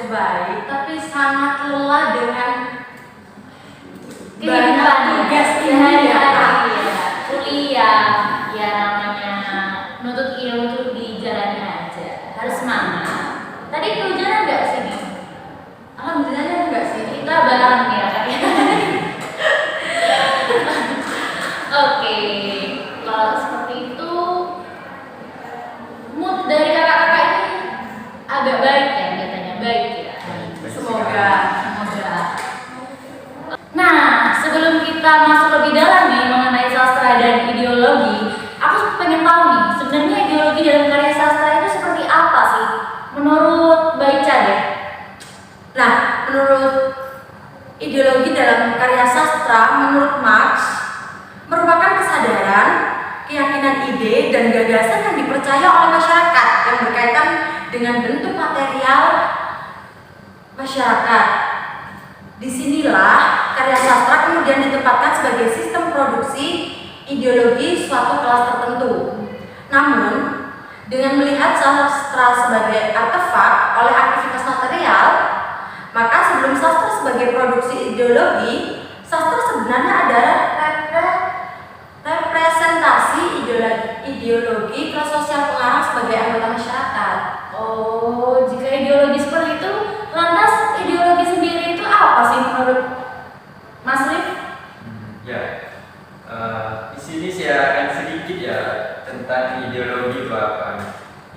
baik, tapi sangat lelah dengan kehidupan tugas sehari-hari ya. Kuliah ya namanya nuntut ilmu tuh dijalani aja, harus semangat. Tadi kehujanan nggak sini? Alhamdulillah enggak sih. Kita bareng ya kan ya. Oke, kalau seperti itu mood dari kakak-kakak ini agak baik ya katanya, baik ya. Semoga. Nah, sebelum kita masuk lebih dalam nih mengenai sastra dan ideologi, aku pengen tahu nih, sebenarnya ideologi dalam karya sastra itu seperti apa sih? Menurut Mbak Ica deh. Nah, menurut ideologi dalam karya sastra, menurut Marx, merupakan kesadaran, keyakinan ide, dan gagasan yang dipercaya oleh masyarakat yang berkaitan dengan bentuk material masyarakat. Disinilah karya sastra kemudian ditempatkan sebagai sistem produksi ideologi suatu kelas tertentu. Namun, dengan melihat sastra sebagai artefak oleh aktivitas material, maka sebelum sastra sebagai produksi ideologi, sastra sebenarnya adalah representasi ideologi kelas sosial pengarang sebagai anggota masyarakat. Oh, jika ideologi seperti itu, lantas ideologi sendiri itu apa sih menurut Mas Rif? Ya, di sini saya akan sedikit ya tentang ideologi itu apa.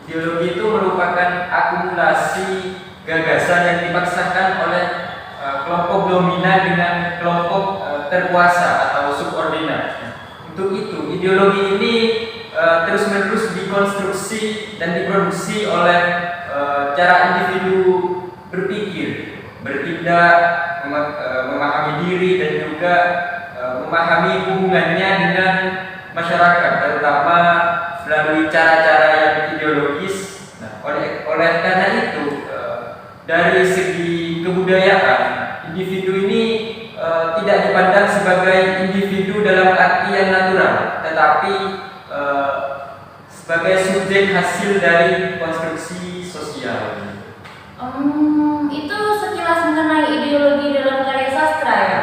Ideologi itu merupakan akumulasi gagasan yang dipaksakan oleh kelompok dominan dengan kelompok terkuasa atau subordinat. Untuk itu, ideologi ini terus-menerus dikonstruksi dan diproduksi oleh cara individu berpikir, bertindak, memahami diri dan juga memahami hubungannya dengan masyarakat, terutama melalui cara-cara yang ideologis. Nah, oleh karena itu, dari segi kebudayaan, individu ini tidak dipandang sebagai individu dalam arti yang natural, tetapi sebagai subjek hasil dari konstruksi sosial. Itu sekilas mengenai ideologi dalam karya sastra ya.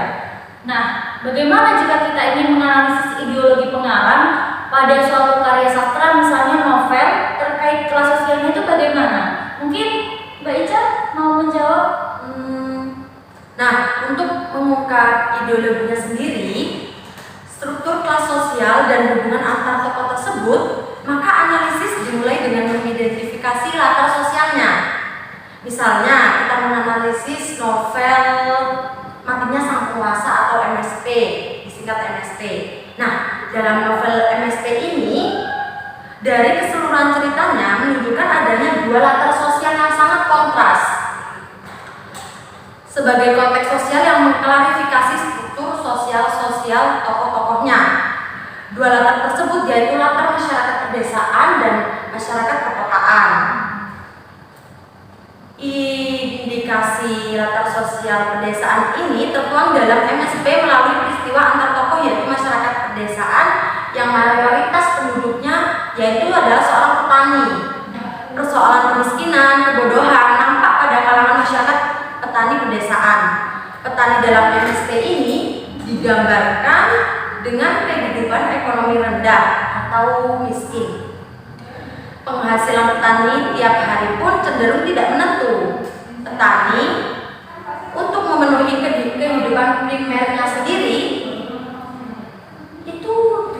Nah, bagaimana jika kita ingin menganalisis ideologi pengarang pada suatu karya sastra, misalnya novel, terkait kelas sosialnya itu bagaimana? Mungkin Mbak Ica mau menjawab? Nah, untuk mengungkap ideologinya sendiri, struktur kelas sosial dan hubungan antar tokoh tersebut, maka analisis dimulai dengan mengidentifikasi latar sosialnya. Misalnya, kita menganalisis novel Matinya Sang Penguasa atau MSP, disingkat MSP. Nah, dalam novel MSP ini, dari keseluruhan ceritanya menunjukkan adanya dua latar sosial yang sangat kontras sebagai konteks sosial yang mengklarifikasi struktur sosial tokoh-tokohnya. Dua latar tersebut yaitu latar masyarakat pedesaan dan masyarakat perkotaan. Indikasi latar sosial pedesaan ini tertuang dalam MSP melalui peristiwa antar tokoh yaitu masyarakat pedesaan yang mayoritas penduduknya yaitu adalah seorang petani. Persoalan kemiskinan, kebodohan nampak pada kalangan masyarakat petani pedesaan. Petani dalam MSP ini digambarkan dengan kehidupan ekonomi rendah atau miskin. Penghasilan petani tiap hari pun cenderung tidak menentu. Petani untuk memenuhi kehidupan primernya sendiri itu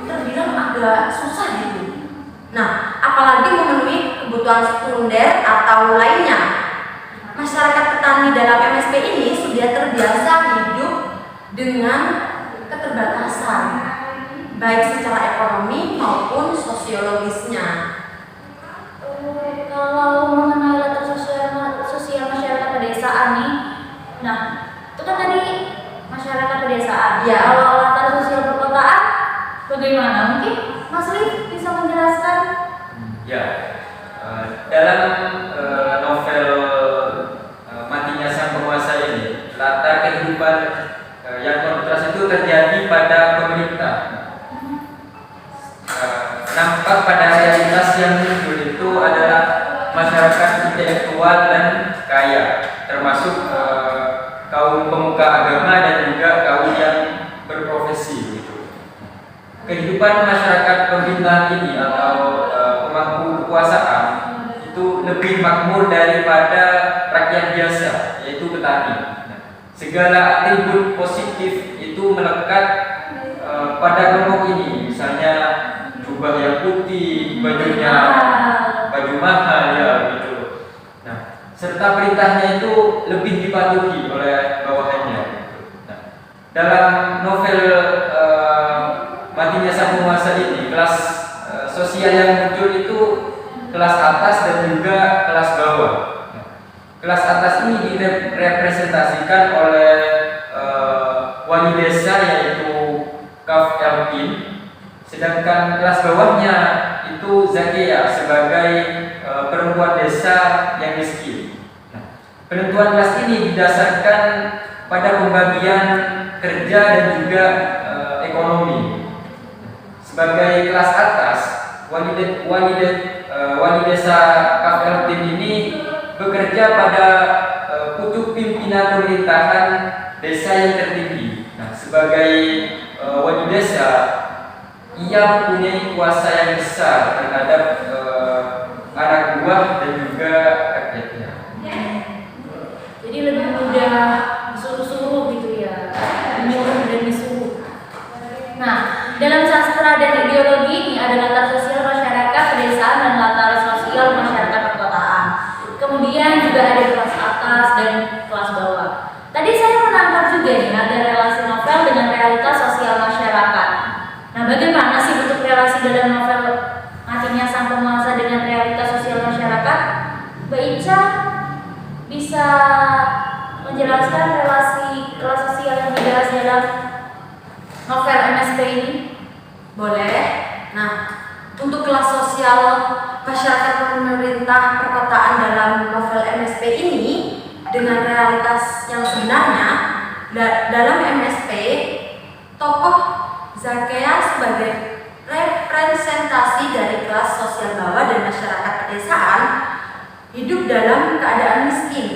terbilang agak susah gitu. Nah, apalagi memenuhi kebutuhan sekunder atau lainnya. Masyarakat petani dalam MSP ini sudah terbiasa hidup dengan keterbatasan, baik secara ekonomi maupun sosiologisnya. Kalau mengenai latar sosial masyarakat pedesaan nih, nah itu kan tadi masyarakat pedesaan. Ya. Kalau latar sosial perkotaan, bagaimana? Mungkin Mas Rif bisa menjelaskan? Ya, dalam novel Matinya Sang Penguasa ini, latar kehidupan yang kontras itu terjadi pada pemerintah. Nampak pada realitas yang muncul itu adalah masyarakat intelektual dan kaya, termasuk kaum pemuka agama dan juga kaum yang berprofesi gitu. Kehidupan masyarakat pemerintahan ini atau pemangku kekuasaan itu lebih makmur daripada rakyat biasa, yaitu petani. Segala atribut positif itu melekat pada kelompok ini, misalnya jubah yang putih, bajunya baju mahal ya gitu. Nah, serta perintahnya itu lebih dipatuhi oleh bawahannya. Nah, dalam novel Matinya Sang Penguasa ini, kelas sosial yang muncul itu kelas atas dan juga kelas bawah. Nah, kelas atas ini direpresentasikan oleh wali desa yaitu Kaf Elkin, sedangkan kelas bawahnya itu Zakia sebagai perempuan desa yang miskin. Nah, penentuan kelas ini didasarkan pada pembagian kerja dan juga ekonomi. Sebagai kelas atas, wali desa Kaf Elkin ini bekerja pada pucuk pimpinan pemerintahan desa yang tertinggi. Nah, sebagai wali desa, ia mempunyai kuasa yang besar terhadap anak buah dan juga rakyatnya. Jadi lebih mudah disuruh-suruh gitu ya, menyuruh dan disuruh. Nah, dalam sastra dan ideologi ini ada latar sosial masyarakat pedesaan dan latar sosial masyarakat perkotaan. Kemudian juga ada kelas atas dan kelas bawah. Tadi saya menangkap juga nih ada relasi novel dengan realitas sosial masyarakat. Nah, bagaimana sih bentuk relasi dalam novel Matinya Sang Penguasa dengan realitas sosial masyarakat? Mbak Ica bisa menjelaskan relasi kelas sosial yang dibahas dalam novel MSP ini? Boleh. Nah, untuk kelas sosial masyarakat pemerintah perkotaan dalam novel MSP ini dengan realitas yang sebenarnya, dalam MSP tokoh Zakia sebagai representasi dari kelas sosial bawah dan masyarakat pedesaan hidup dalam keadaan miskin.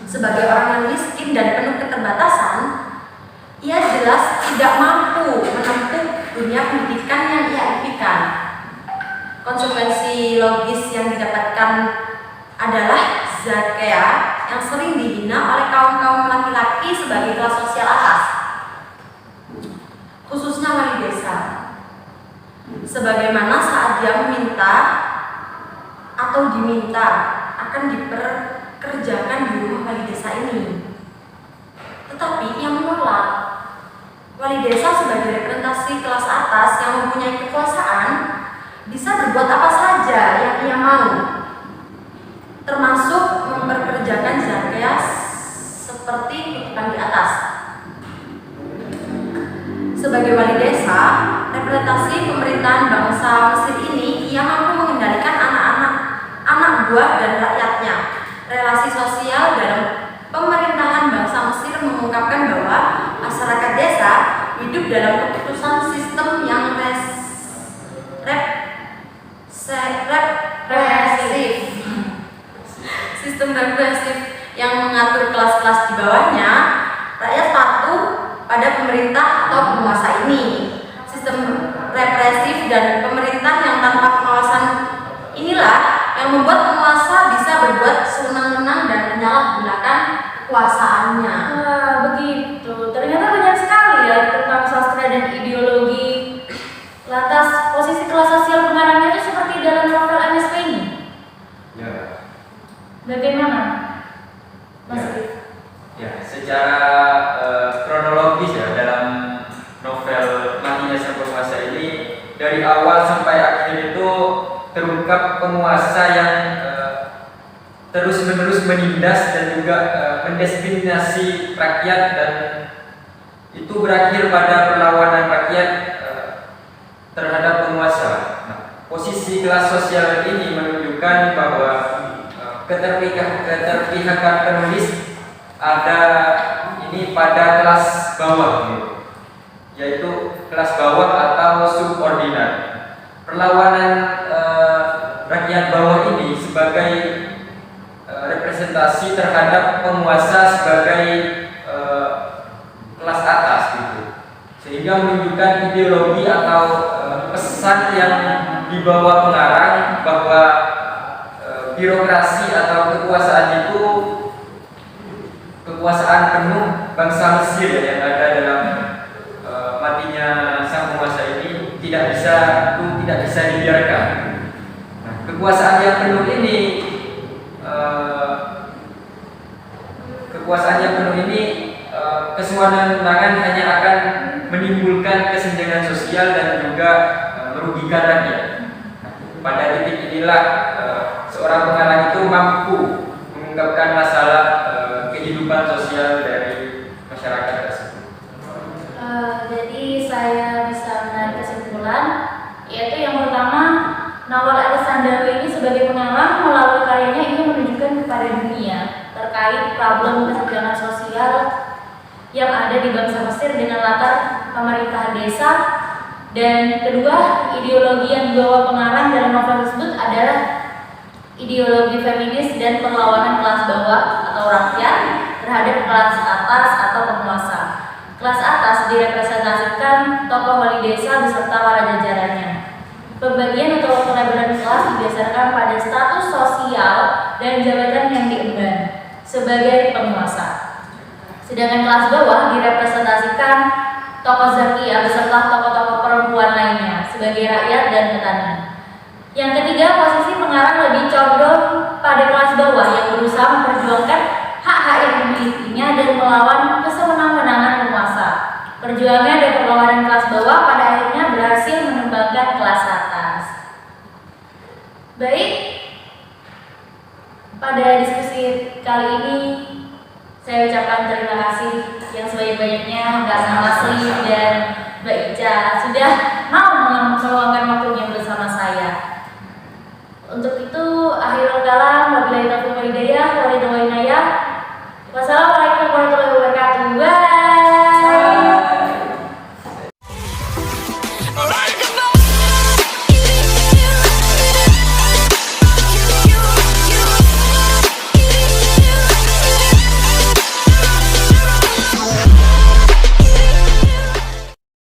Sebagai orang yang miskin dan penuh keterbatasan, ia jelas tidak mampu menempuh dunia pendidikan yang ia impikan. Konsekuensi logis yang didapatkan adalah Zakia yang sering dihina oleh kaum-kaum laki-laki sebagai kelas sosial atas, khususnya wali desa. Sebagaimana saat dia meminta atau diminta akan diperkerjakan di rumah wali desa ini, tetapi ia menolak. Wali desa sebagai representasi kelas atas yang mempunyai kekuasaan bisa berbuat apa saja yang ia mau, termasuk memperkerjakan Zakia seperti kutipan di atas. Sebagai wali desa, representasi pemerintahan bangsa Mesir ini, ia mampu mengendalikan anak buah dan rakyatnya. Relasi sosial dalam pemerintahan bangsa Mesir mengungkapkan bahwa masyarakat desa hidup dalam keputusan sistem yang represif. Sistem represif yang mengatur kelas-kelas di bawahnya, rakyat patuh pada pemerintah atau penguasa ini. Sistem represif dan pemerintah yang tanpa pengawasan inilah yang membuat penguasa bisa berbuat sewenang-wenang dan menyalahgunakan kekuasaannya. Wah, begitu. Ternyata banyak sekali ya tentang sastra dan ideologi. Lantas posisi kelas sosial pengarangnya itu seperti dalam novel MSP ini. Ya. Bagaimana, Mas Ya. Rif? Ya, secara kronologis ya dalam novel Matinya Sang Penguasa ini dari awal sampai akhir itu terungkap penguasa yang terus-menerus menindas dan juga mendiskriminasi rakyat, dan itu berakhir pada perlawanan rakyat terhadap penguasa. Nah, posisi kelas sosial ini menunjukkan bahwa keterpihakan penulis ada ini pada kelas bawah, yaitu kelas bawah atau subordinat. Perlawanan rakyat bawah ini sebagai representasi representasi terhadap penguasa sebagai kelas atas gitu, sehingga menunjukkan ideologi atau pesan yang dibawa pengarang bahwa birokrasi atau kekuasaan itu kekuasaan penuh bangsa Mesir yang ada dalam matinya sang penguasa ini tidak bisa dibiarkan. Nah, kekuasaan yang penuh ini kesewenang-wenangan hanya akan menimbulkan kesenjangan sosial dan juga merugikan rakyat. Nah, pada titik inilah seorang pengarang itu mampu mengungkapkan masalah kehidupan sosial dari masyarakat tersebut. Jadi saya bisa menarik kesimpulan, yaitu yang pertama, Nawal Alexandrawi ini sebagai pengarang melalui karyanya ingin menunjukkan kepada dunia terkait problem kesenjangan sosial yang ada di bangsa Mesir dengan latar pemerintahan desa. Dan kedua, ideologi yang dibawa pengarang dalam novel tersebut adalah ideologi feminis dan perlawanan kelas bawah atau rakyat terhadap kelas atas atau penguasa. Kelas atas direpresentasikan tokoh wali desa beserta para jajarannya. Pembagian atau pelabelan kelas didasarkan pada status sosial dan jabatan yang diemban sebagai penguasa. Sedangkan kelas bawah direpresentasikan tokoh Zakia beserta tokoh-tokoh perempuan lainnya sebagai rakyat dan petani. Yang ketiga, posisi pengarang lebih condong pada kelas bawah yang berusaha memperjuangkan hak-hak yang dimilikinya dan melawan kesewenang-wenangan penguasa. Perjuangan dan perlawanan kelas bawah pada akhirnya berhasil menembangkan kelas atas. Baik, pada diskusi kali ini saya ucapkan terima kasih yang sebanyak-banyaknya Mbak Nawasli dan Mbak Ica sudah mau meluangkan waktunya